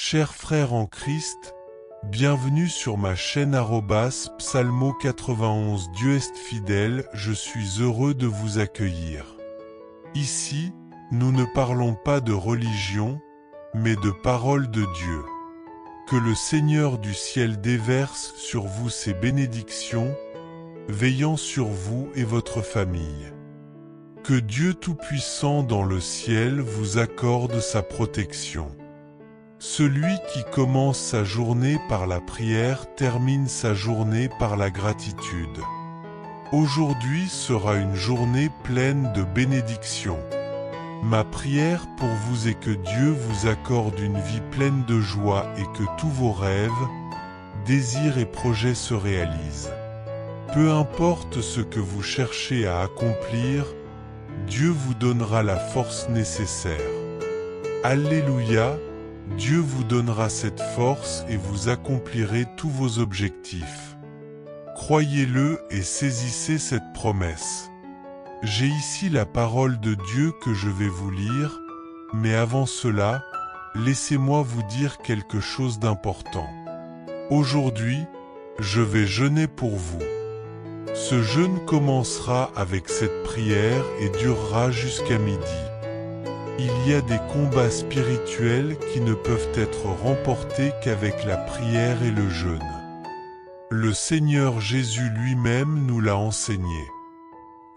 Chers frères en Christ, bienvenue sur ma chaîne Psalmo 91. Dieu est fidèle, je suis heureux de vous accueillir. Ici, nous ne parlons pas de religion, mais de parole de Dieu. Que le Seigneur du ciel déverse sur vous ses bénédictions, veillant sur vous et votre famille. Que Dieu Tout-Puissant dans le ciel vous accorde sa protection. Celui qui commence sa journée par la prière termine sa journée par la gratitude. Aujourd'hui sera une journée pleine de bénédictions. Ma prière pour vous est que Dieu vous accorde une vie pleine de joie et que tous vos rêves, désirs et projets se réalisent. Peu importe ce que vous cherchez à accomplir, Dieu vous donnera la force nécessaire. Alléluia! Dieu vous donnera cette force et vous accomplirez tous vos objectifs. Croyez-le et saisissez cette promesse. J'ai ici la parole de Dieu que je vais vous lire, mais avant cela, laissez-moi vous dire quelque chose d'important. Aujourd'hui, je vais jeûner pour vous. Ce jeûne commencera avec cette prière et durera jusqu'à midi. Il y a des combats spirituels qui ne peuvent être remportés qu'avec la prière et le jeûne. Le Seigneur Jésus lui-même nous l'a enseigné.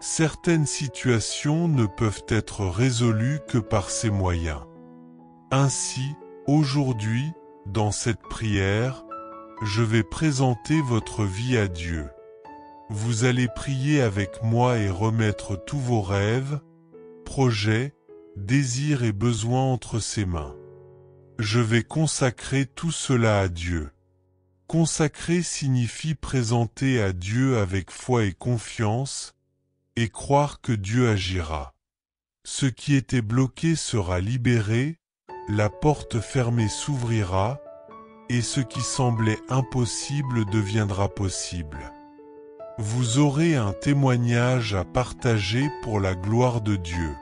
Certaines situations ne peuvent être résolues que par ces moyens. Ainsi, aujourd'hui, dans cette prière, je vais présenter votre vie à Dieu. Vous allez prier avec moi et remettre tous vos rêves, projets, désirs et besoins entre ses mains. Je vais consacrer tout cela à Dieu. Consacrer signifie présenter à Dieu avec foi et confiance, et croire que Dieu agira. Ce qui était bloqué sera libéré, la porte fermée s'ouvrira, et ce qui semblait impossible deviendra possible. Vous aurez un témoignage à partager pour la gloire de Dieu.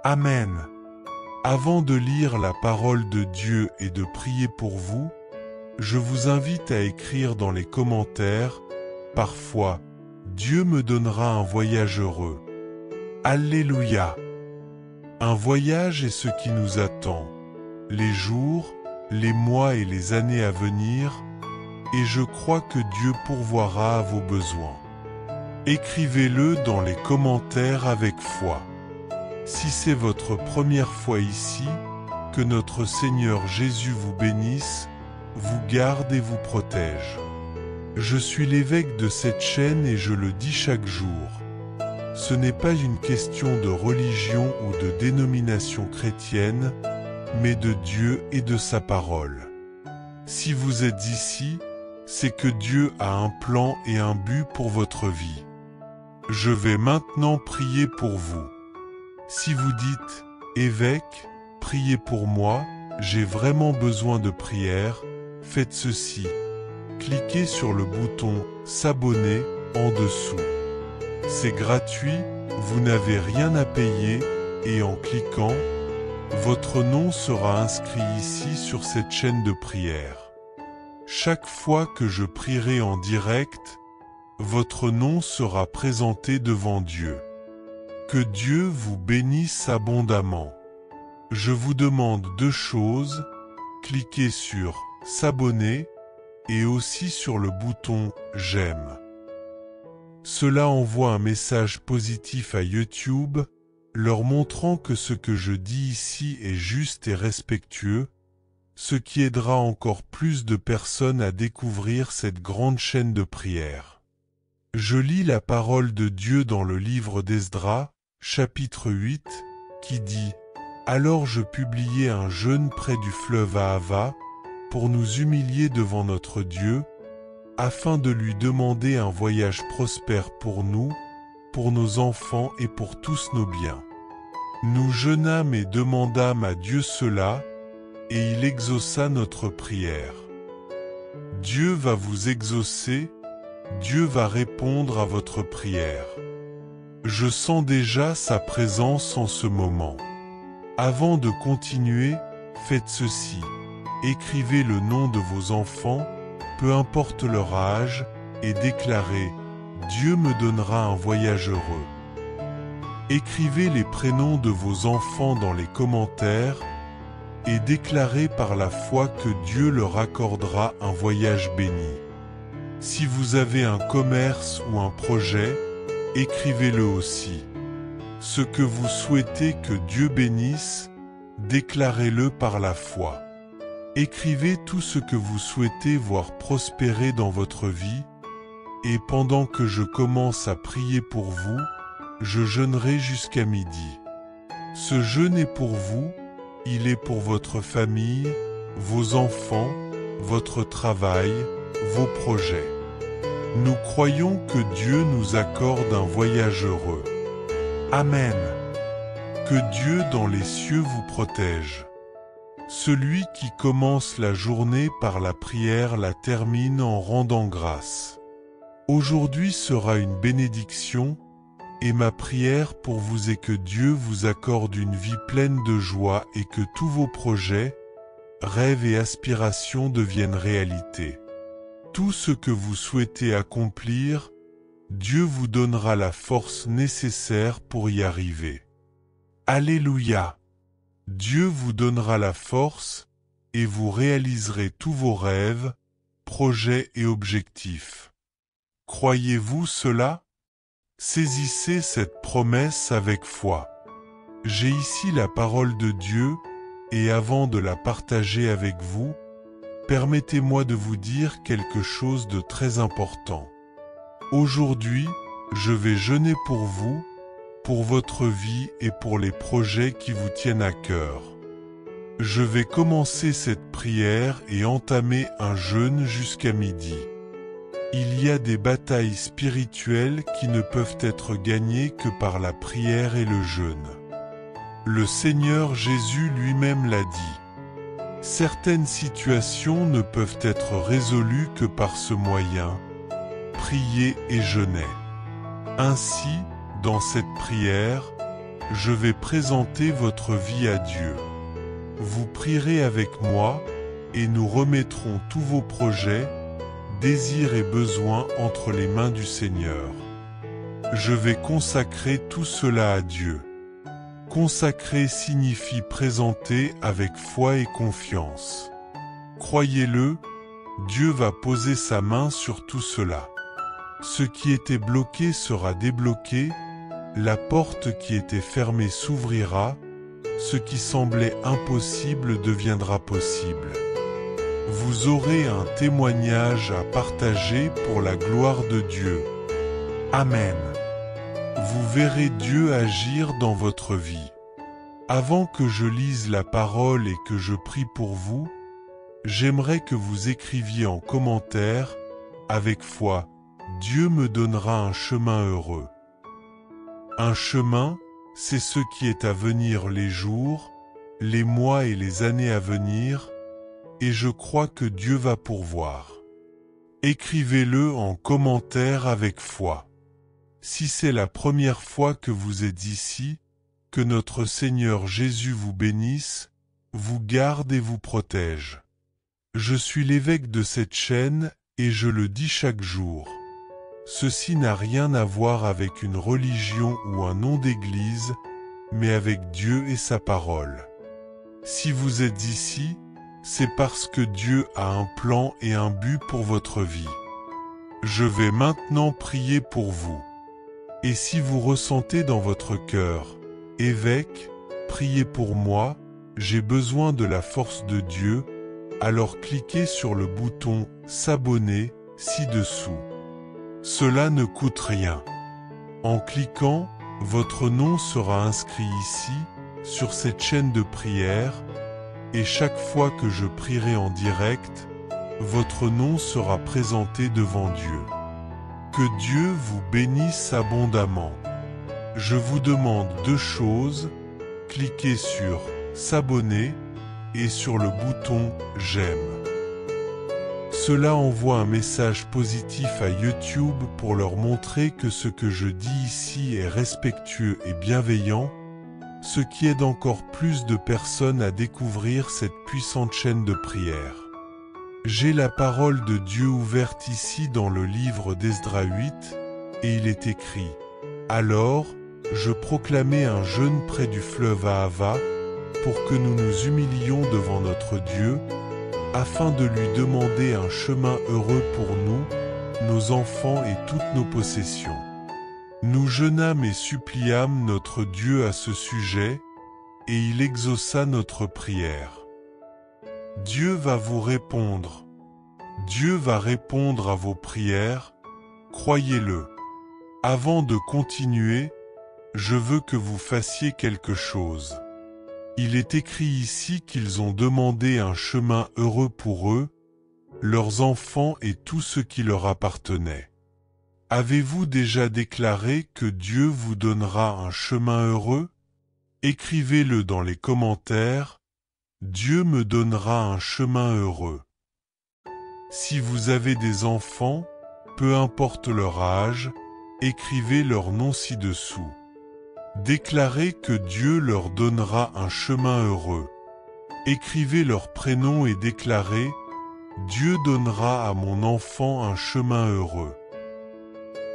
Amen. Avant de lire la parole de Dieu et de prier pour vous, je vous invite à écrire dans les commentaires, parfois, Dieu me donnera un voyage heureux. Alléluia. Un voyage est ce qui nous attend, les jours, les mois et les années à venir, et je crois que Dieu pourvoira à vos besoins. Écrivez-le dans les commentaires avec foi. Si c'est votre première fois ici, que notre Seigneur Jésus vous bénisse, vous garde et vous protège. Je suis l'évêque de cette chaîne et je le dis chaque jour. Ce n'est pas une question de religion ou de dénomination chrétienne, mais de Dieu et de sa parole. Si vous êtes ici, c'est que Dieu a un plan et un but pour votre vie. Je vais maintenant prier pour vous. Si vous dites « Évêque, priez pour moi, j'ai vraiment besoin de prière », faites ceci. Cliquez sur le bouton « S'abonner » en dessous. C'est gratuit, vous n'avez rien à payer et en cliquant, votre nom sera inscrit ici sur cette chaîne de prière. Chaque fois que je prierai en direct, votre nom sera présenté devant Dieu. Que Dieu vous bénisse abondamment. Je vous demande deux choses, cliquez sur « S'abonner » et aussi sur le bouton « J'aime ». Cela envoie un message positif à YouTube, leur montrant que ce que je dis ici est juste et respectueux, ce qui aidera encore plus de personnes à découvrir cette grande chaîne de prière. Je lis la parole de Dieu dans le livre d'Esdras, chapitre 8, qui dit « Alors je publiai un jeûne près du fleuve Ahava, pour nous humilier devant notre Dieu, afin de lui demander un voyage prospère pour nous, pour nos enfants et pour tous nos biens. Nous jeûnâmes et demandâmes à Dieu cela, et il exauça notre prière. Dieu va vous exaucer, Dieu va répondre à votre prière. Je sens déjà sa présence en ce moment. Avant de continuer, faites ceci. Écrivez le nom de vos enfants, peu importe leur âge, et déclarez « Dieu me donnera un voyage heureux ». Écrivez les prénoms de vos enfants dans les commentaires et déclarez par la foi que Dieu leur accordera un voyage béni. Si vous avez un commerce ou un projet, écrivez-le aussi. Ce que vous souhaitez que Dieu bénisse, déclarez-le par la foi. Écrivez tout ce que vous souhaitez voir prospérer dans votre vie, et pendant que je commence à prier pour vous, je jeûnerai jusqu'à midi. Ce jeûne est pour vous, il est pour votre famille, vos enfants, votre travail, vos projets. Nous croyons que Dieu nous accorde un voyage heureux. Amen. Que Dieu dans les cieux vous protège. Celui qui commence la journée par la prière la termine en rendant grâce. Aujourd'hui sera une bénédiction, et ma prière pour vous est que Dieu vous accorde une vie pleine de joie et que tous vos projets, rêves et aspirations deviennent réalité. Tout ce que vous souhaitez accomplir, Dieu vous donnera la force nécessaire pour y arriver. Alléluia! Dieu vous donnera la force et vous réaliserez tous vos rêves, projets et objectifs. Croyez-vous cela? Saisissez cette promesse avec foi. J'ai ici la parole de Dieu et avant de la partager avec vous, permettez-moi de vous dire quelque chose de très important. Aujourd'hui, je vais jeûner pour vous, pour votre vie et pour les projets qui vous tiennent à cœur. Je vais commencer cette prière et entamer un jeûne jusqu'à midi. Il y a des batailles spirituelles qui ne peuvent être gagnées que par la prière et le jeûne. Le Seigneur Jésus lui-même l'a dit. Certaines situations ne peuvent être résolues que par ce moyen, prier et jeûner. Ainsi, dans cette prière, je vais présenter votre vie à Dieu. Vous prierez avec moi et nous remettrons tous vos projets, désirs et besoins entre les mains du Seigneur. Je vais consacrer tout cela à Dieu. Consacrer signifie présenter avec foi et confiance. Croyez-le, Dieu va poser sa main sur tout cela. Ce qui était bloqué sera débloqué, la porte qui était fermée s'ouvrira, ce qui semblait impossible deviendra possible. Vous aurez un témoignage à partager pour la gloire de Dieu. Amen. Vous verrez Dieu agir dans votre vie. Avant que je lise la parole et que je prie pour vous, j'aimerais que vous écriviez en commentaire, avec foi, Dieu me donnera un chemin heureux. Un chemin, c'est ce qui est à venir les jours, les mois et les années à venir, et je crois que Dieu va pourvoir. Écrivez-le en commentaire avec foi. Si c'est la première fois que vous êtes ici, que notre Seigneur Jésus vous bénisse, vous garde et vous protège. Je suis l'évêque de cette chaîne et je le dis chaque jour. Ceci n'a rien à voir avec une religion ou un nom d'église, mais avec Dieu et sa parole. Si vous êtes ici, c'est parce que Dieu a un plan et un but pour votre vie. Je vais maintenant prier pour vous. Et si vous ressentez dans votre cœur, évêque, priez pour moi, j'ai besoin de la force de Dieu, alors cliquez sur le bouton s'abonner ci-dessous. Cela ne coûte rien. En cliquant, votre nom sera inscrit ici, sur cette chaîne de prière, et chaque fois que je prierai en direct, votre nom sera présenté devant Dieu. Que Dieu vous bénisse abondamment. Je vous demande deux choses, cliquez sur s'abonner et sur le bouton j'aime. Cela envoie un message positif à YouTube pour leur montrer que ce que je dis ici est respectueux et bienveillant. ce qui aide encore plus de personnes à découvrir cette puissante chaîne de prière. J'ai la parole de Dieu ouverte ici dans le livre d'Esdras 8, et il est écrit « Alors, je proclamai un jeûne près du fleuve Ahava, pour que nous nous humilions devant notre Dieu, afin de lui demander un chemin heureux pour nous, nos enfants et toutes nos possessions. Nous jeûnâmes et suppliâmes notre Dieu à ce sujet, et il exauça notre prière. Dieu va vous répondre. Dieu va répondre à vos prières, croyez-le. Avant de continuer, je veux que vous fassiez quelque chose. Il est écrit ici qu'ils ont demandé un chemin heureux pour eux, leurs enfants et tout ce qui leur appartenait. Avez-vous déjà déclaré que Dieu vous donnera un chemin heureux? Écrivez-le dans les commentaires. Dieu me donnera un chemin heureux. Si vous avez des enfants, peu importe leur âge, écrivez leur nom ci-dessous. Déclarez que Dieu leur donnera un chemin heureux. Écrivez leur prénom et déclarez « Dieu donnera à mon enfant un chemin heureux ».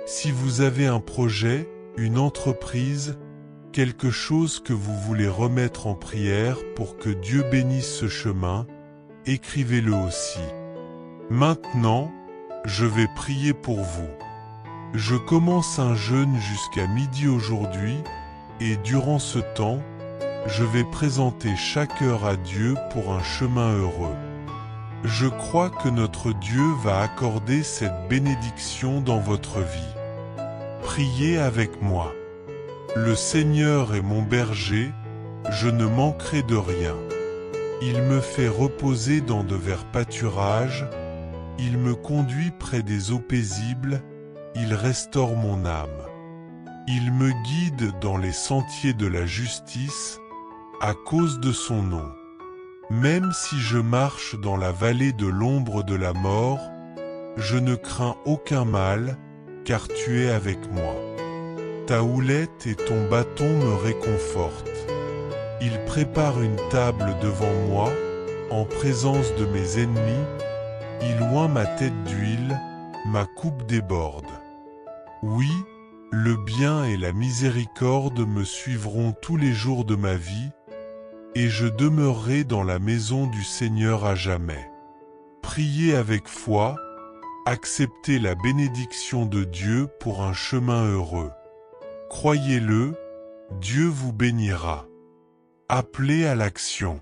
Si vous avez un projet, une entreprise, quelque chose que vous voulez remettre en prière pour que Dieu bénisse ce chemin, écrivez-le aussi. Maintenant, je vais prier pour vous. Je commence un jeûne jusqu'à midi aujourd'hui, et durant ce temps, je vais présenter chaque heure à Dieu pour un chemin heureux. Je crois que notre Dieu va accorder cette bénédiction dans votre vie. Priez avec moi. Le Seigneur est mon berger, je ne manquerai de rien. Il me fait reposer dans de verts pâturages, il me conduit près des eaux paisibles, il restaure mon âme. Il me guide dans les sentiers de la justice, à cause de son nom. Même si je marche dans la vallée de l'ombre de la mort, je ne crains aucun mal, car tu es avec moi. Ta houlette et ton bâton me réconfortent. Il prépare une table devant moi, en présence de mes ennemis, il oint ma tête d'huile, ma coupe déborde. Oui, le bien et la miséricorde me suivront tous les jours de ma vie, et je demeurerai dans la maison du Seigneur à jamais. Priez avec foi, acceptez la bénédiction de Dieu pour un chemin heureux. Croyez-le, Dieu vous bénira. Appelez à l'action.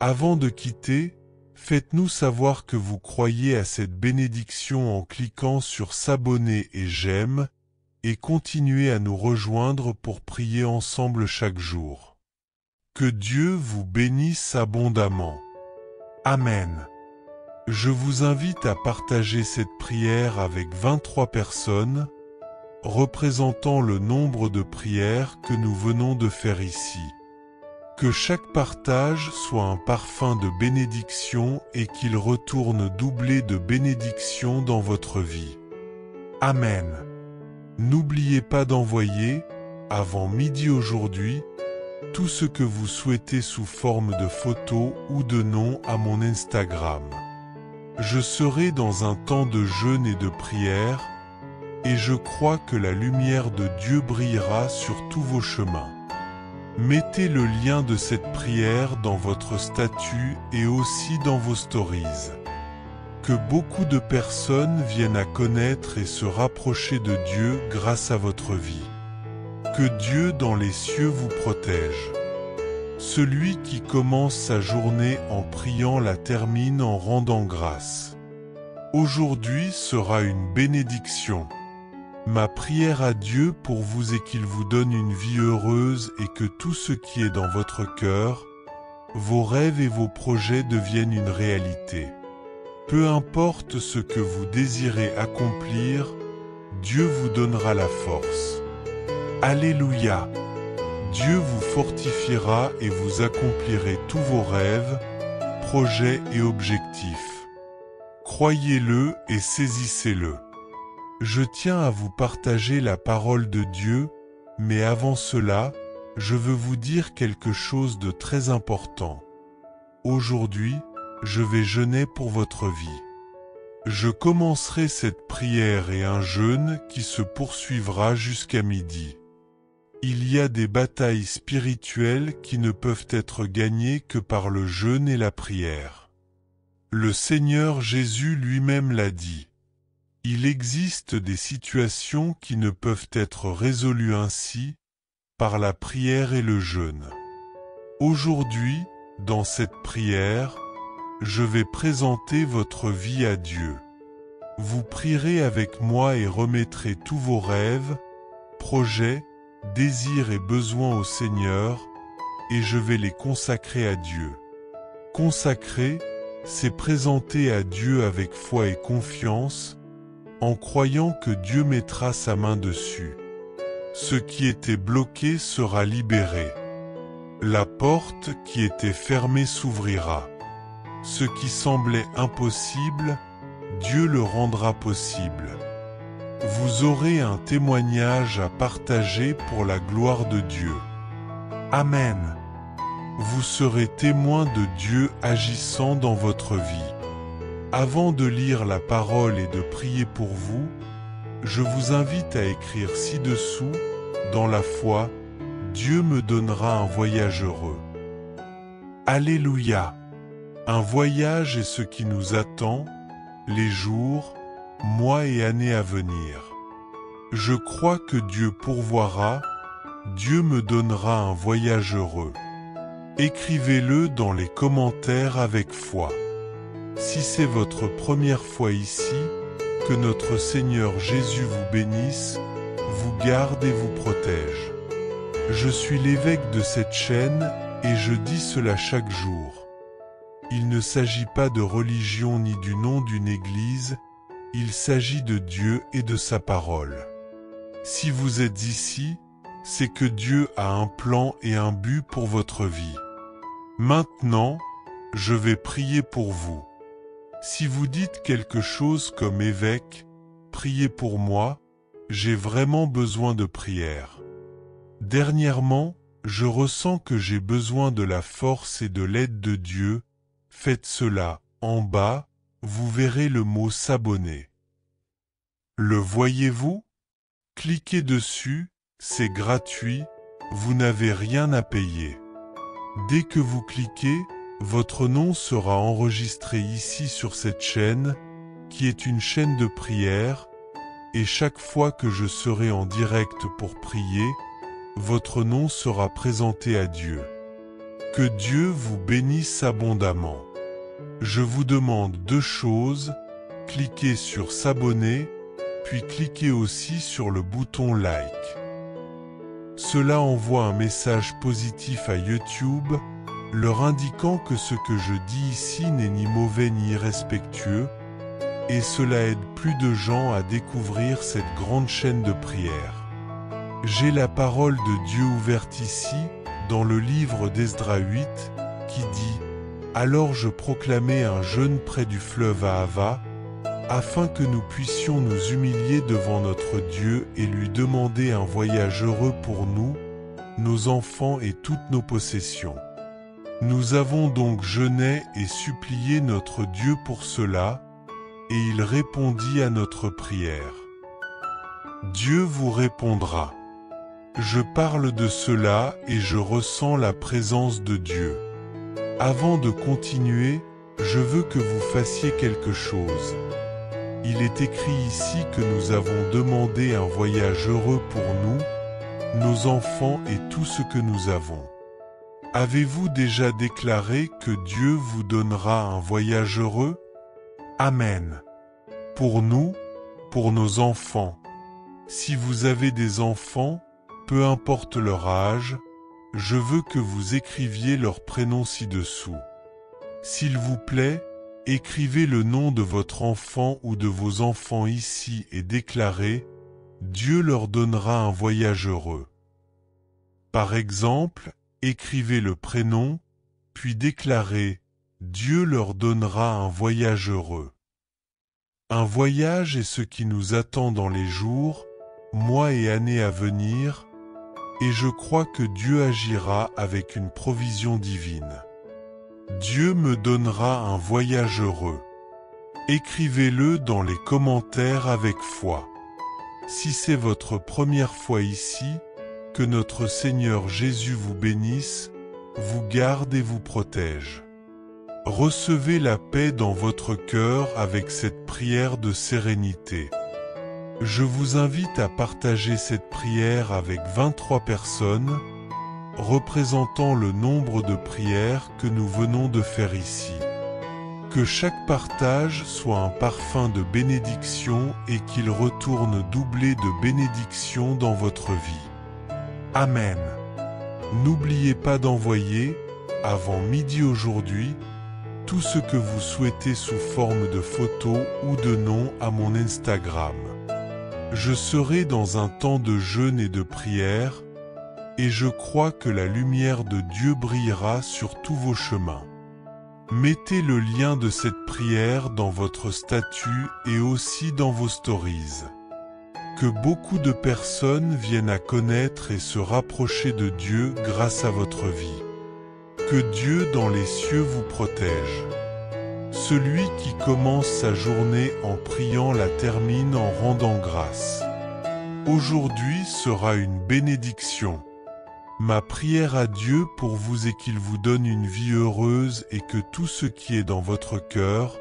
Avant de quitter, faites-nous savoir que vous croyez à cette bénédiction en cliquant sur s'abonner et j'aime, et continuez à nous rejoindre pour prier ensemble chaque jour. Que Dieu vous bénisse abondamment. Amen. Je vous invite à partager cette prière avec 23 personnes, représentant le nombre de prières que nous venons de faire ici. Que chaque partage soit un parfum de bénédiction et qu'il retourne doublé de bénédiction dans votre vie. Amen. N'oubliez pas d'envoyer, avant midi aujourd'hui, tout ce que vous souhaitez sous forme de photos ou de noms à mon Instagram. Je serai dans un temps de jeûne et de prière, et je crois que la lumière de Dieu brillera sur tous vos chemins. Mettez le lien de cette prière dans votre statut et aussi dans vos stories. Que beaucoup de personnes viennent à connaître et se rapprocher de Dieu grâce à votre vie. Que Dieu dans les cieux vous protège. Celui qui commence sa journée en priant la termine en rendant grâce. Aujourd'hui sera une bénédiction. Ma prière à Dieu pour vous est qu'il vous donne une vie heureuse et que tout ce qui est dans votre cœur, vos rêves et vos projets deviennent une réalité. Peu importe ce que vous désirez accomplir, Dieu vous donnera la force. Alléluia! Dieu vous fortifiera et vous accomplirez tous vos rêves, projets et objectifs. Croyez-le et saisissez-le. Je tiens à vous partager la parole de Dieu, mais avant cela, je veux vous dire quelque chose de très important. Aujourd'hui, je vais jeûner pour votre vie. Je commencerai cette prière et un jeûne qui se poursuivra jusqu'à midi. Il y a des batailles spirituelles qui ne peuvent être gagnées que par le jeûne et la prière. Le Seigneur Jésus lui-même l'a dit. Il existe des situations qui ne peuvent être résolues ainsi, par la prière et le jeûne. Aujourd'hui, dans cette prière, je vais présenter votre vie à Dieu. Vous prierez avec moi et remettrez tous vos rêves, projets, désirs et besoins au Seigneur, et je vais les consacrer à Dieu. Consacrer, c'est présenter à Dieu avec foi et confiance, en croyant que Dieu mettra sa main dessus. Ce qui était bloqué sera libéré. La porte qui était fermée s'ouvrira. Ce qui semblait impossible, Dieu le rendra possible. Vous aurez un témoignage à partager pour la gloire de Dieu. Amen. Vous serez témoin de Dieu agissant dans votre vie. Avant de lire la parole et de prier pour vous, je vous invite à écrire ci-dessous, dans la foi, Dieu me donnera un voyage heureux. Alléluia! Un voyage est ce qui nous attend, les jours, mois et années à venir. Je crois que Dieu pourvoira, Dieu me donnera un voyage heureux. Écrivez-le dans les commentaires avec foi. Si c'est votre première fois ici, que notre Seigneur Jésus vous bénisse, vous garde et vous protège. Je suis l'évêque de cette chaîne et je dis cela chaque jour. Il ne s'agit pas de religion ni du nom d'une église, il s'agit de Dieu et de sa parole. Si vous êtes ici, c'est que Dieu a un plan et un but pour votre vie. Maintenant, je vais prier pour vous. Si vous dites quelque chose comme évêque, priez pour moi, j'ai vraiment besoin de prière. Dernièrement, je ressens que j'ai besoin de la force et de l'aide de Dieu. Faites cela, en bas, vous verrez le mot s'abonner. Le voyez-vous? Cliquez dessus, c'est gratuit, vous n'avez rien à payer. Dès que vous cliquez, votre nom sera enregistré ici sur cette chaîne, qui est une chaîne de prière, et chaque fois que je serai en direct pour prier, votre nom sera présenté à Dieu. Que Dieu vous bénisse abondamment. Je vous demande deux choses, cliquez sur s'abonner, puis cliquez aussi sur le bouton like. Cela envoie un message positif à YouTube, leur indiquant que ce que je dis ici n'est ni mauvais ni irrespectueux, et cela aide plus de gens à découvrir cette grande chaîne de prière. J'ai la parole de Dieu ouverte ici, dans le livre d'Esdra 8, qui dit « Alors je proclamai un jeûne près du fleuve Ahava, afin que nous puissions nous humilier devant notre Dieu et lui demander un voyage heureux pour nous, nos enfants et toutes nos possessions. Nous avons donc jeûné et supplié notre Dieu pour cela, et il répondit à notre prière. Dieu vous répondra. Je parle de cela et je ressens la présence de Dieu. Avant de continuer, je veux que vous fassiez quelque chose. Il est écrit ici que nous avons demandé un voyage heureux pour nous, nos enfants et tout ce que nous avons. Avez-vous déjà déclaré que Dieu vous donnera un voyage heureux? Amen. Pour nous, pour nos enfants. Si vous avez des enfants, peu importe leur âge, je veux que vous écriviez leur prénom ci-dessous. S'il vous plaît, écrivez le nom de votre enfant ou de vos enfants ici et déclarez « Dieu leur donnera un voyage heureux ». Par exemple, écrivez le prénom, puis déclarez « Dieu leur donnera un voyage heureux ». Un voyage est ce qui nous attend dans les jours, mois et années à venir, et je crois que Dieu agira avec une provision divine. Dieu me donnera un voyage heureux. Écrivez-le dans les commentaires avec foi. Si c'est votre première fois ici, que notre Seigneur Jésus vous bénisse, vous garde et vous protège. Recevez la paix dans votre cœur avec cette prière de sérénité. Je vous invite à partager cette prière avec 23 personnes, représentant le nombre de prières que nous venons de faire ici. Que chaque partage soit un parfum de bénédiction et qu'il retourne doublé de bénédiction dans votre vie. Amen. N'oubliez pas d'envoyer, avant midi aujourd'hui, tout ce que vous souhaitez sous forme de photos ou de nom à mon Instagram. Je serai dans un temps de jeûne et de prière, et je crois que la lumière de Dieu brillera sur tous vos chemins. Mettez le lien de cette prière dans votre statut et aussi dans vos stories. Que beaucoup de personnes viennent à connaître et se rapprocher de Dieu grâce à votre vie. Que Dieu dans les cieux vous protège. Celui qui commence sa journée en priant la termine en rendant grâce. Aujourd'hui sera une bénédiction. Ma prière à Dieu pour vous est qu'il vous donne une vie heureuse et que tout ce qui est dans votre cœur,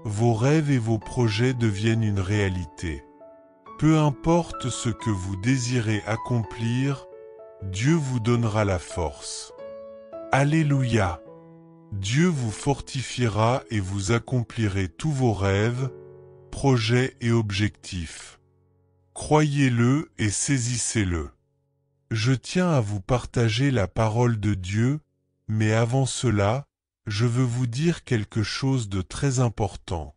vos rêves et vos projets deviennent une réalité. Peu importe ce que vous désirez accomplir, Dieu vous donnera la force. Alléluia! Dieu vous fortifiera et vous accomplirez tous vos rêves, projets et objectifs. Croyez-le et saisissez-le. Je tiens à vous partager la parole de Dieu, mais avant cela, je veux vous dire quelque chose de très important.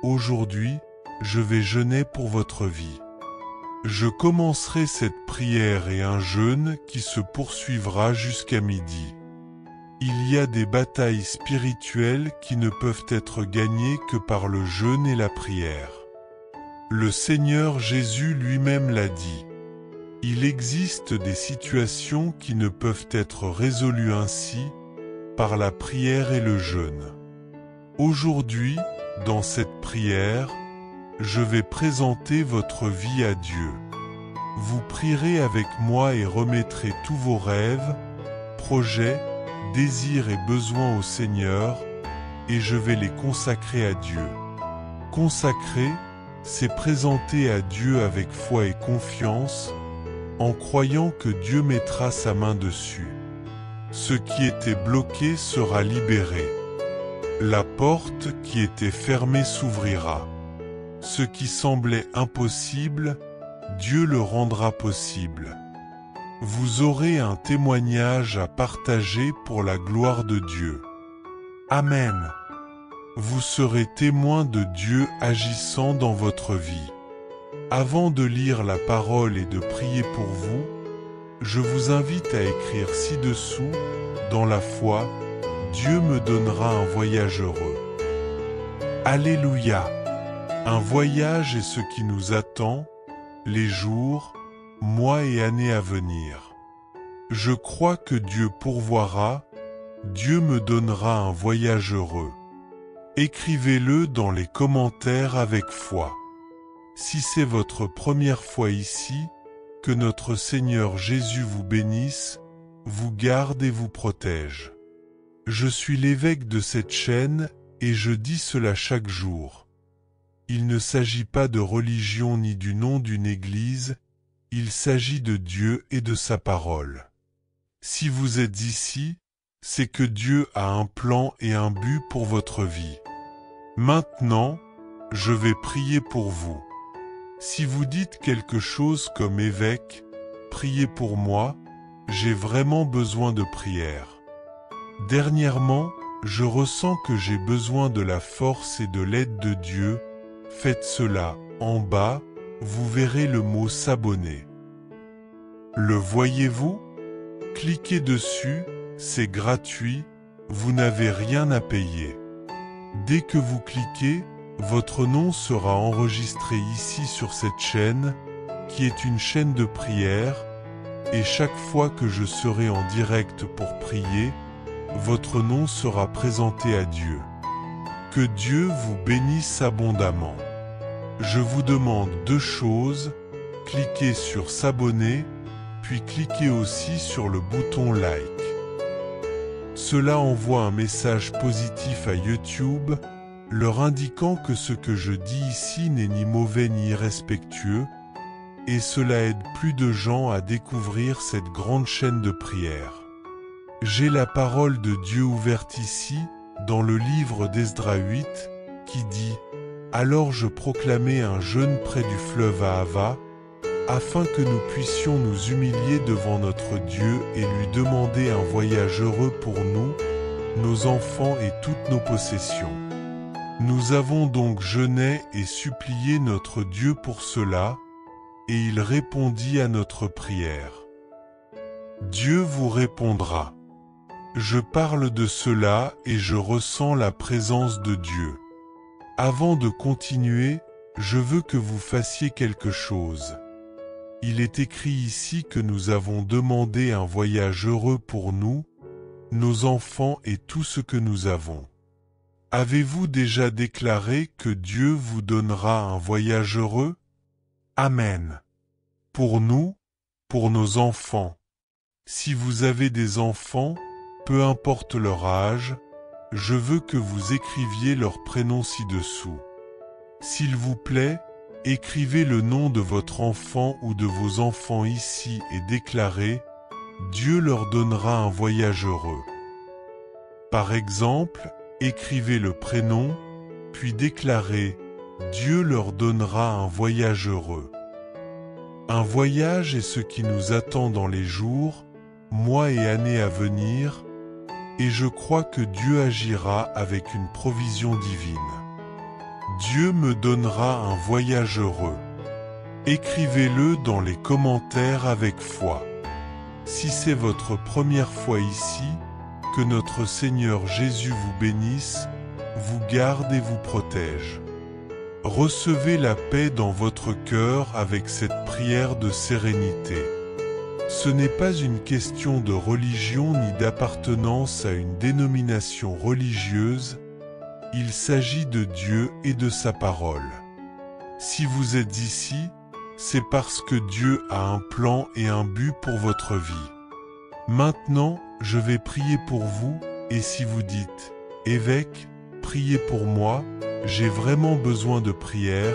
Aujourd'hui, je vais jeûner pour votre vie. Je commencerai cette prière et un jeûne qui se poursuivra jusqu'à midi. Il y a des batailles spirituelles qui ne peuvent être gagnées que par le jeûne et la prière. Le Seigneur Jésus lui-même l'a dit. Il existe des situations qui ne peuvent être résolues ainsi, par la prière et le jeûne. Aujourd'hui, dans cette prière, je vais présenter votre vie à Dieu. Vous prierez avec moi et remettrez tous vos rêves, projets, désirs et besoins au Seigneur, et je vais les consacrer à Dieu. Consacrer, c'est présenter à Dieu avec foi et confiance, en croyant que Dieu mettra sa main dessus. Ce qui était bloqué sera libéré. La porte qui était fermée s'ouvrira. Ce qui semblait impossible, Dieu le rendra possible. Vous aurez un témoignage à partager pour la gloire de Dieu. Amen. Vous serez témoin de Dieu agissant dans votre vie. Avant de lire la parole et de prier pour vous, je vous invite à écrire ci-dessous, dans la foi, Dieu me donnera un voyage heureux. Alléluia! Un voyage est ce qui nous attend, les jours, mois et années à venir. Je crois que Dieu pourvoira, Dieu me donnera un voyage heureux. Écrivez-le dans les commentaires avec foi. Si c'est votre première fois ici, que notre Seigneur Jésus vous bénisse, vous garde et vous protège. Je suis l'évêque de cette chaîne et je dis cela chaque jour. Il ne s'agit pas de religion ni du nom d'une église, il s'agit de Dieu et de sa parole. Si vous êtes ici, c'est que Dieu a un plan et un but pour votre vie. Maintenant, je vais prier pour vous. Si vous dites quelque chose comme évêque, priez pour moi, j'ai vraiment besoin de prière. Dernièrement, je ressens que j'ai besoin de la force et de l'aide de Dieu. Faites cela, en bas, vous verrez le mot s'abonner. Le voyez-vous? Cliquez dessus, c'est gratuit, vous n'avez rien à payer. Dès que vous cliquez, votre nom sera enregistré ici sur cette chaîne, qui est une chaîne de prière, et chaque fois que je serai en direct pour prier, votre nom sera présenté à Dieu. Que Dieu vous bénisse abondamment. Je vous demande deux choses, cliquez sur s'abonner, puis cliquez aussi sur le bouton like. Cela envoie un message positif à YouTube, leur indiquant que ce que je dis ici n'est ni mauvais ni irrespectueux, et cela aide plus de gens à découvrir cette grande chaîne de prière. J'ai la parole de Dieu ouverte ici, dans le livre d'Esdras 8, qui dit « Alors je proclamai un jeûne près du fleuve Ahava, afin que nous puissions nous humilier devant notre Dieu et lui demander un voyage heureux pour nous, nos enfants et toutes nos possessions. Nous avons donc jeûné et supplié notre Dieu pour cela, et il répondit à notre prière. Dieu vous répondra. Je parle de cela et je ressens la présence de Dieu. Avant de continuer, je veux que vous fassiez quelque chose. Il est écrit ici que nous avons demandé un voyage heureux pour nous, nos enfants et tout ce que nous avons. Avez-vous déjà déclaré que Dieu vous donnera un voyage heureux? Amen. Pour nous, pour nos enfants. Si vous avez des enfants, peu importe leur âge, je veux que vous écriviez leur prénom ci-dessous. S'il vous plaît, écrivez le nom de votre enfant ou de vos enfants ici et déclarez « Dieu leur donnera un voyage heureux ». Par exemple, écrivez le prénom, puis déclarez « Dieu leur donnera un voyage heureux ». Un voyage est ce qui nous attend dans les jours, mois et années à venir, et je crois que Dieu agira avec une provision divine. Dieu me donnera un voyage heureux. Écrivez-le dans les commentaires avec foi. Si c'est votre première fois ici, que notre Seigneur Jésus vous bénisse, vous garde et vous protège. Recevez la paix dans votre cœur avec cette prière de sérénité. Ce n'est pas une question de religion ni d'appartenance à une dénomination religieuse, il s'agit de Dieu et de sa parole. Si vous êtes ici, c'est parce que Dieu a un plan et un but pour votre vie. Maintenant, je vais prier pour vous, et si vous dites « Évêque, priez pour moi, j'ai vraiment besoin de prière »,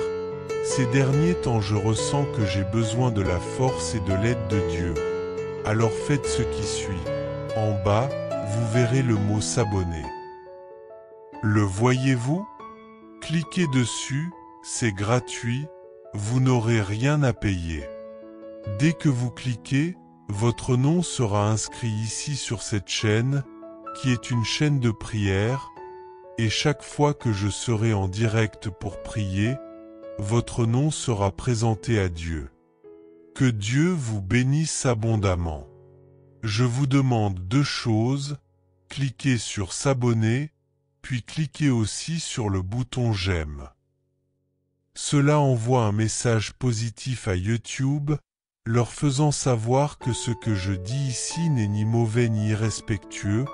ces derniers temps je ressens que j'ai besoin de la force et de l'aide de Dieu. Alors faites ce qui suit. En bas, vous verrez le mot s'abonner. Le voyez-vous? Cliquez dessus, c'est gratuit, vous n'aurez rien à payer. Dès que vous cliquez, votre nom sera inscrit ici sur cette chaîne, qui est une chaîne de prière, et chaque fois que je serai en direct pour prier, votre nom sera présenté à Dieu. Que Dieu vous bénisse abondamment. Je vous demande deux choses, cliquez sur s'abonner, puis cliquez aussi sur le bouton j'aime. Cela envoie un message positif à YouTube, leur faisant savoir que ce que je dis ici n'est ni mauvais ni irrespectueux,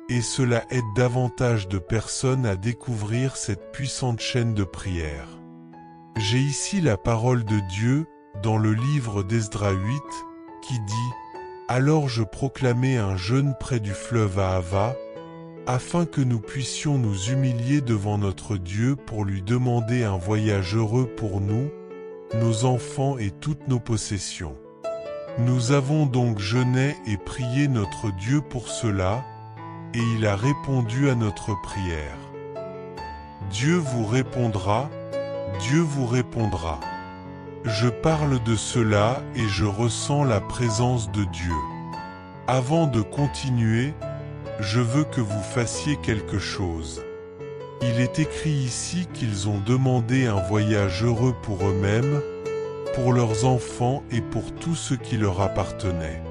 et cela aide davantage de personnes à découvrir cette puissante chaîne de prière. J'ai ici la parole de Dieu, dans le livre d'Esdras 8, qui dit « Alors je proclamai un jeûne près du fleuve Ahava, afin que nous puissions nous humilier devant notre Dieu pour lui demander un voyage heureux pour nous, nos enfants et toutes nos possessions. Nous avons donc jeûné et prié notre Dieu pour cela, et il a répondu à notre prière. Dieu vous répondra, Dieu vous répondra. Je parle de cela et je ressens la présence de Dieu. Avant de continuer, je veux que vous fassiez quelque chose. Il est écrit ici qu'ils ont demandé un voyage heureux pour eux-mêmes, pour leurs enfants et pour tout ce qui leur appartenait.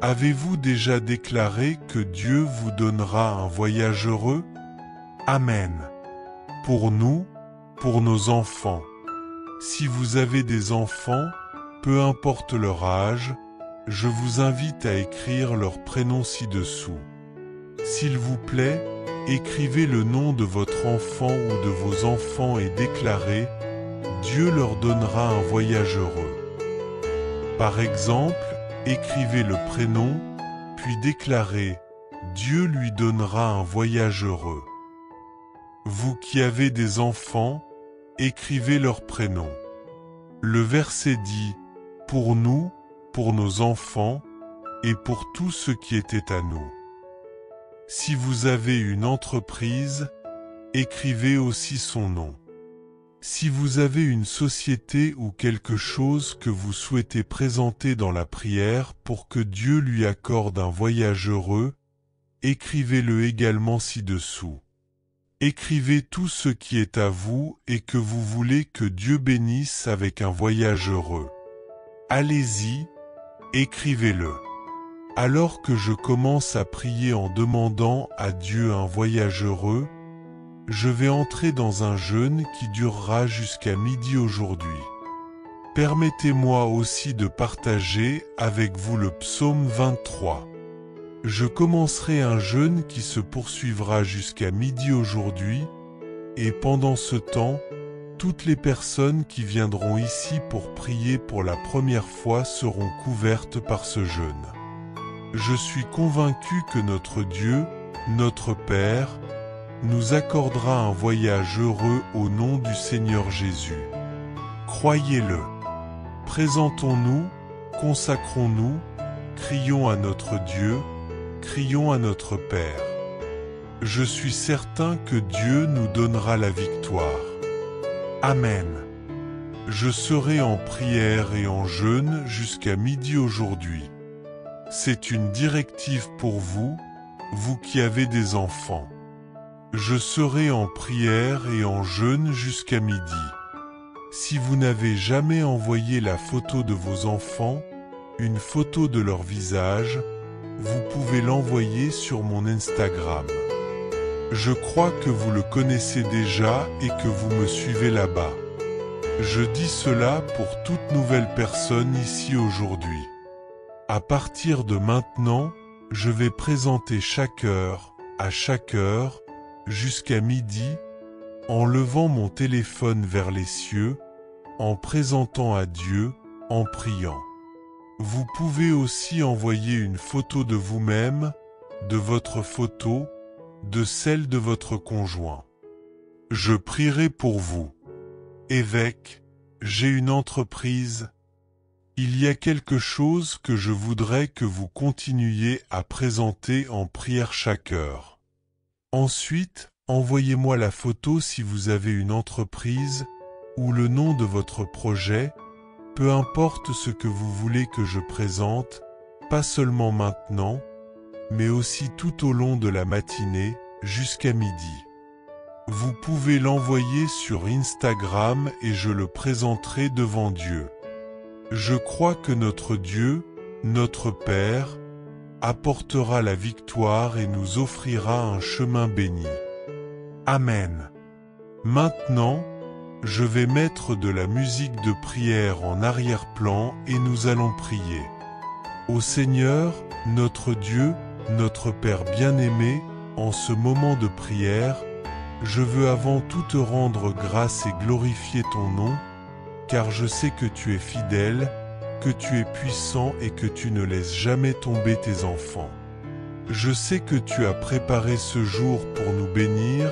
Avez-vous déjà déclaré que Dieu vous donnera un voyage heureux? Amen. Pour nous, pour nos enfants. Si vous avez des enfants, peu importe leur âge, je vous invite à écrire leur prénom ci-dessous. S'il vous plaît, écrivez le nom de votre enfant ou de vos enfants et déclarez « Dieu leur donnera un voyage heureux ». Par exemple, écrivez le prénom, puis déclarez « Dieu lui donnera un voyage heureux ». Vous qui avez des enfants, écrivez leur prénom. Le verset dit « Pour nous, pour nos enfants et pour tout ce qui était à nous ». Si vous avez une entreprise, écrivez aussi son nom. Si vous avez une société ou quelque chose que vous souhaitez présenter dans la prière pour que Dieu lui accorde un voyage heureux, écrivez-le également ci-dessous. Écrivez tout ce qui est à vous et que vous voulez que Dieu bénisse avec un voyage heureux. Allez-y, écrivez-le. Alors que je commence à prier en demandant à Dieu un voyage heureux, je vais entrer dans un jeûne qui durera jusqu'à midi aujourd'hui. Permettez-moi aussi de partager avec vous le psaume 23. Je commencerai un jeûne qui se poursuivra jusqu'à midi aujourd'hui, et pendant ce temps, toutes les personnes qui viendront ici pour prier pour la première fois seront couvertes par ce jeûne. Je suis convaincu que notre Dieu, notre Père, nous accordera un voyage heureux au nom du Seigneur Jésus. Croyez-le. Présentons-nous, consacrons-nous, crions à notre Dieu, crions à notre Père. Je suis certain que Dieu nous donnera la victoire. Amen. Je serai en prière et en jeûne jusqu'à midi aujourd'hui. C'est une directive pour vous, vous qui avez des enfants. Je serai en prière et en jeûne jusqu'à midi. Si vous n'avez jamais envoyé la photo de vos enfants, une photo de leur visage, vous pouvez l'envoyer sur mon Instagram. Je crois que vous le connaissez déjà et que vous me suivez là-bas. Je dis cela pour toute nouvelle personne ici aujourd'hui. À partir de maintenant, je vais présenter chaque heure, à chaque heure, jusqu'à midi, en levant mon téléphone vers les cieux, en présentant à Dieu, en priant. Vous pouvez aussi envoyer une photo de vous-même, de votre photo, de celle de votre conjoint. Je prierai pour vous. Évêque, j'ai une entreprise. Il y a quelque chose que je voudrais que vous continuiez à présenter en prière chaque heure. Ensuite, envoyez-moi la photo si vous avez une entreprise ou le nom de votre projet, peu importe ce que vous voulez que je présente, pas seulement maintenant, mais aussi tout au long de la matinée, jusqu'à midi. Vous pouvez l'envoyer sur Instagram et je le présenterai devant Dieu. Je crois que notre Dieu, notre Père, apportera la victoire et nous offrira un chemin béni. Amen. Maintenant, je vais mettre de la musique de prière en arrière-plan et nous allons prier. Ô Seigneur, notre Dieu, notre Père bien-aimé, en ce moment de prière, je veux avant tout te rendre grâce et glorifier ton nom, car je sais que tu es fidèle, que tu es puissant et que tu ne laisses jamais tomber tes enfants. Je sais que tu as préparé ce jour pour nous bénir,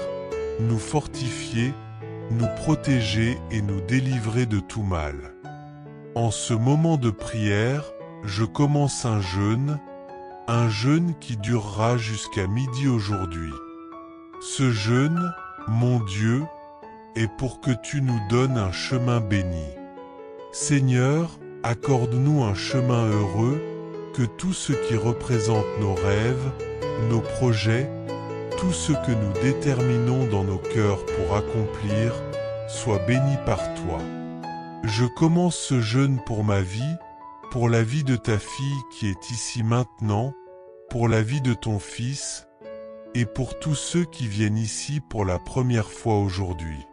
nous fortifier, nous protéger et nous délivrer de tout mal. En ce moment de prière, je commence un jeûne qui durera jusqu'à midi aujourd'hui. Ce jeûne, mon Dieu, est pour que tu nous donnes un chemin béni. Seigneur, accorde-nous un chemin heureux, que tout ce qui représente nos rêves, nos projets, tout ce que nous déterminons dans nos cœurs pour accomplir, soit béni par toi. Je commence ce jeûne pour ma vie, pour la vie de ta fille qui est ici maintenant, pour la vie de ton fils, et pour tous ceux qui viennent ici pour la première fois aujourd'hui.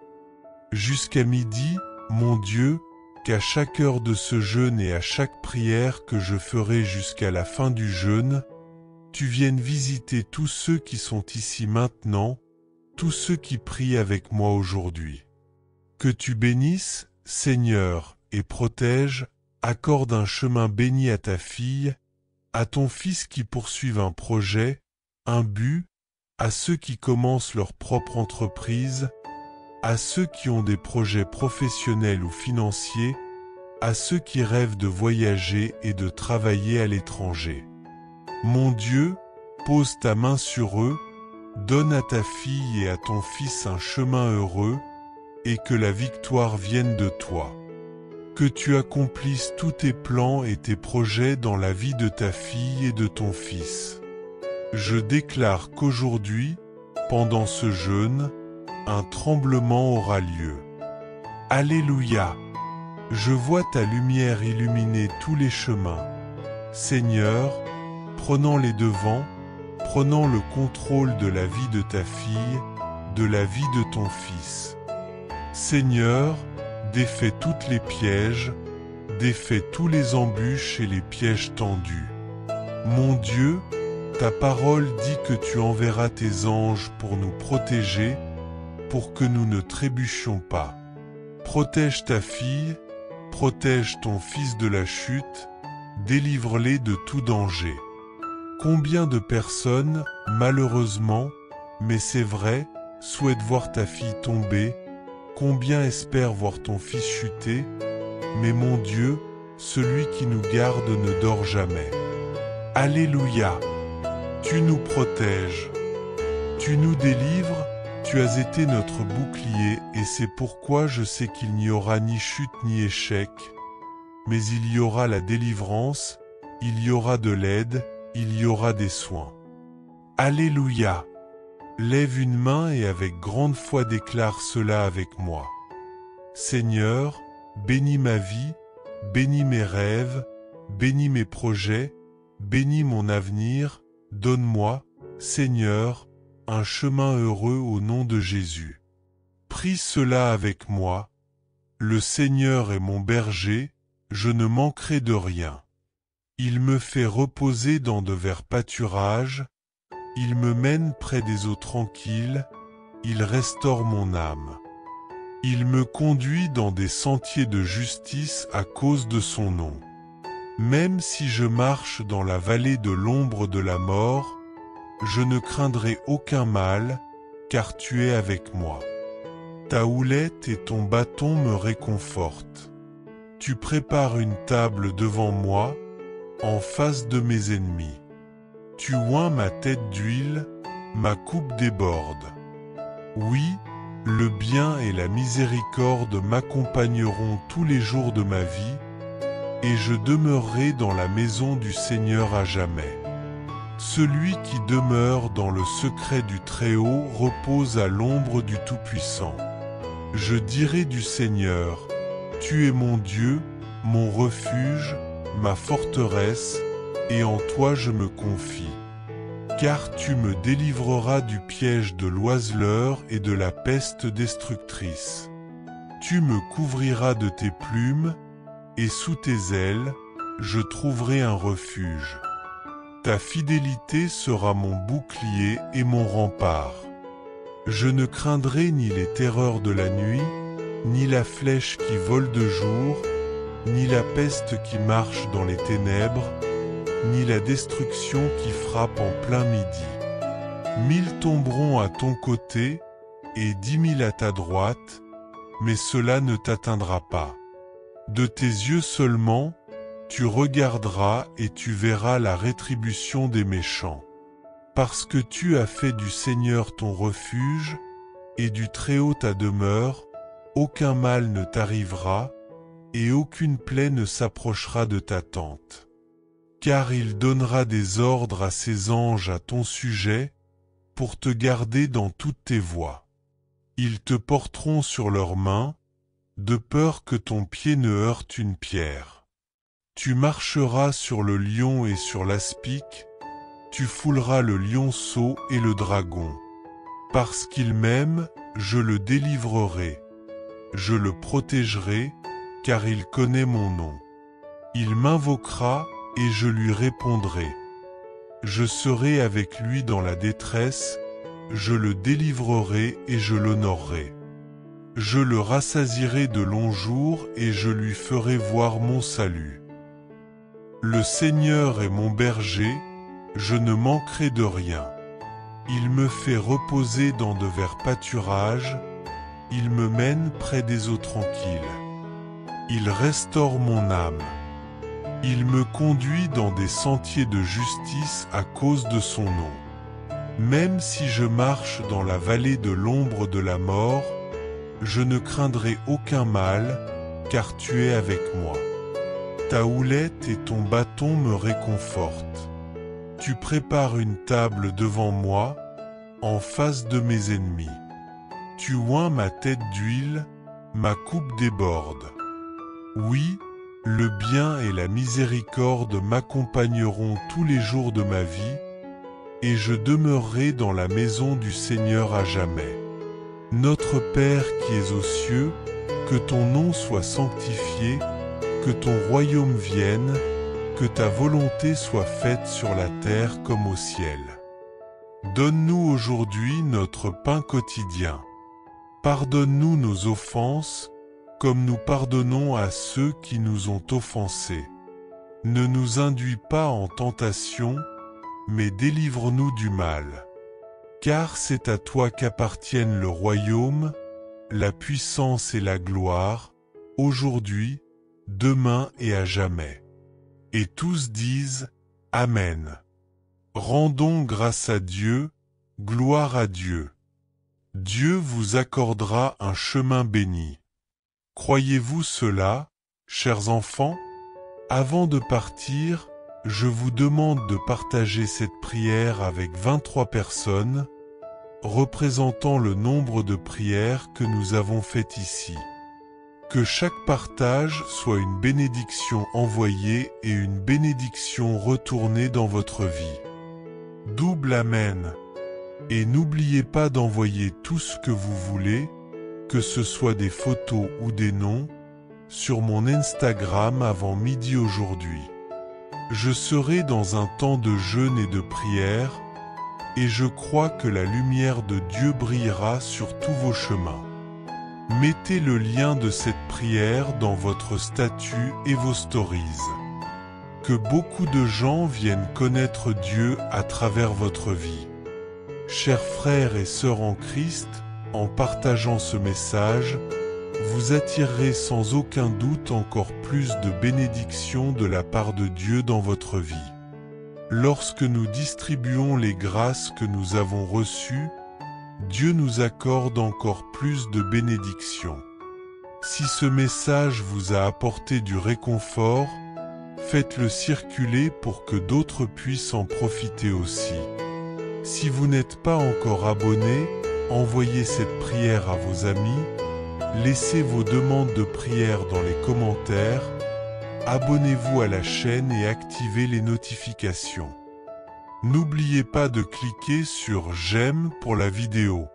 Jusqu'à midi, mon Dieu, qu'à chaque heure de ce jeûne et à chaque prière que je ferai jusqu'à la fin du jeûne, tu viennes visiter tous ceux qui sont ici maintenant, tous ceux qui prient avec moi aujourd'hui. Que tu bénisses, Seigneur, et protèges, accorde un chemin béni à ta fille, à ton fils qui poursuivent un projet, un but, à ceux qui commencent leur propre entreprise, à ceux qui ont des projets professionnels ou financiers, à ceux qui rêvent de voyager et de travailler à l'étranger. Mon Dieu, pose ta main sur eux, donne à ta fille et à ton fils un chemin heureux, et que la victoire vienne de toi. Que tu accomplisses tous tes plans et tes projets dans la vie de ta fille et de ton fils. Je déclare qu'aujourd'hui, pendant ce jeûne, un tremblement aura lieu. Alléluia! Je vois ta lumière illuminer tous les chemins. Seigneur, prenant les devants, prenant le contrôle de la vie de ta fille, de la vie de ton fils. Seigneur, défais toutes les pièges, défais tous les embûches et les pièges tendus. Mon Dieu, ta parole dit que tu enverras tes anges pour nous protéger, pour que nous ne trébuchions pas. Protège ta fille, protège ton fils de la chute, délivre-les de tout danger. Combien de personnes, malheureusement, mais c'est vrai, souhaitent voir ta fille tomber, combien espèrent voir ton fils chuter, mais mon Dieu, celui qui nous garde ne dort jamais. Alléluia! Tu nous protèges, tu nous délivres, tu as été notre bouclier et c'est pourquoi je sais qu'il n'y aura ni chute ni échec, mais il y aura la délivrance, il y aura de l'aide, il y aura des soins. Alléluia! Lève une main et avec grande foi déclare cela avec moi. Seigneur, bénis ma vie, bénis mes rêves, bénis mes projets, bénis mon avenir, donne-moi, Seigneur, un chemin heureux au nom de Jésus. Prie cela avec moi. Le Seigneur est mon berger, je ne manquerai de rien. Il me fait reposer dans de verts pâturages, il me mène près des eaux tranquilles, il restaure mon âme. Il me conduit dans des sentiers de justice à cause de son nom. Même si je marche dans la vallée de l'ombre de la mort, je ne craindrai aucun mal, car tu es avec moi. Ta houlette et ton bâton me réconfortent. Tu prépares une table devant moi, en face de mes ennemis. Tu oins ma tête d'huile, ma coupe déborde. Oui, le bien et la miséricorde m'accompagneront tous les jours de ma vie, et je demeurerai dans la maison du Seigneur à jamais. Celui qui demeure dans le secret du Très-Haut repose à l'ombre du Tout-Puissant. Je dirai du Seigneur, tu es mon Dieu, mon refuge, ma forteresse, et en toi je me confie. Car tu me délivreras du piège de l'oiseleur et de la peste destructrice. Tu me couvriras de tes plumes, et sous tes ailes, je trouverai un refuge. Ta fidélité sera mon bouclier et mon rempart. Je ne craindrai ni les terreurs de la nuit, ni la flèche qui vole de jour, ni la peste qui marche dans les ténèbres, ni la destruction qui frappe en plein midi. 1000 tomberont à ton côté, et 10 000 à ta droite, mais cela ne t'atteindra pas. De tes yeux seulement, tu regarderas et tu verras la rétribution des méchants. Parce que tu as fait du Seigneur ton refuge, et du Très-Haut ta demeure, aucun mal ne t'arrivera, et aucune plaie ne s'approchera de ta tente. Car il donnera des ordres à ses anges à ton sujet, pour te garder dans toutes tes voies. Ils te porteront sur leurs mains, de peur que ton pied ne heurte une pierre. Tu marcheras sur le lion et sur l'aspic, tu fouleras le lionceau et le dragon. Parce qu'il m'aime, je le délivrerai. Je le protégerai, car il connaît mon nom. Il m'invoquera et je lui répondrai. Je serai avec lui dans la détresse, je le délivrerai et je l'honorerai. Je le rassasierai de longs jours et je lui ferai voir mon salut. Le Seigneur est mon berger, je ne manquerai de rien. Il me fait reposer dans de verts pâturages, il me mène près des eaux tranquilles. Il restaure mon âme. Il me conduit dans des sentiers de justice à cause de son nom. Même si je marche dans la vallée de l'ombre de la mort, je ne craindrai aucun mal, car tu es avec moi. Ta houlette et ton bâton me réconfortent. Tu prépares une table devant moi, en face de mes ennemis. Tu oins ma tête d'huile, ma coupe déborde. Oui, le bien et la miséricorde m'accompagneront tous les jours de ma vie, et je demeurerai dans la maison du Seigneur à jamais. Notre Père qui es aux cieux, que ton nom soit sanctifié, que ton royaume vienne, que ta volonté soit faite sur la terre comme au ciel. Donne-nous aujourd'hui notre pain quotidien. Pardonne-nous nos offenses, comme nous pardonnons à ceux qui nous ont offensés. Ne nous induis pas en tentation, mais délivre-nous du mal. Car c'est à toi qu'appartiennent le royaume, la puissance et la gloire, aujourd'hui, demain et à jamais. Et tous disent Amen. Rendons grâce à Dieu, gloire à Dieu. Dieu vous accordera un chemin béni. Croyez-vous cela, chers enfants? Avant de partir, je vous demande de partager cette prière avec 23 personnes, représentant le nombre de prières que nous avons faites ici. Que chaque partage soit une bénédiction envoyée et une bénédiction retournée dans votre vie. Double Amen. Et n'oubliez pas d'envoyer tout ce que vous voulez, que ce soit des photos ou des noms, sur mon Instagram avant midi aujourd'hui. Je serai dans un temps de jeûne et de prière, et je crois que la lumière de Dieu brillera sur tous vos chemins. Mettez le lien de cette prière dans votre statut et vos stories. Que beaucoup de gens viennent connaître Dieu à travers votre vie. Chers frères et sœurs en Christ, en partageant ce message, vous attirerez sans aucun doute encore plus de bénédictions de la part de Dieu dans votre vie. Lorsque nous distribuons les grâces que nous avons reçues, Dieu nous accorde encore plus de bénédictions. Si ce message vous a apporté du réconfort, faites-le circuler pour que d'autres puissent en profiter aussi. Si vous n'êtes pas encore abonné, envoyez cette prière à vos amis, laissez vos demandes de prière dans les commentaires, abonnez-vous à la chaîne et activez les notifications. N'oubliez pas de cliquer sur « J'aime » pour la vidéo.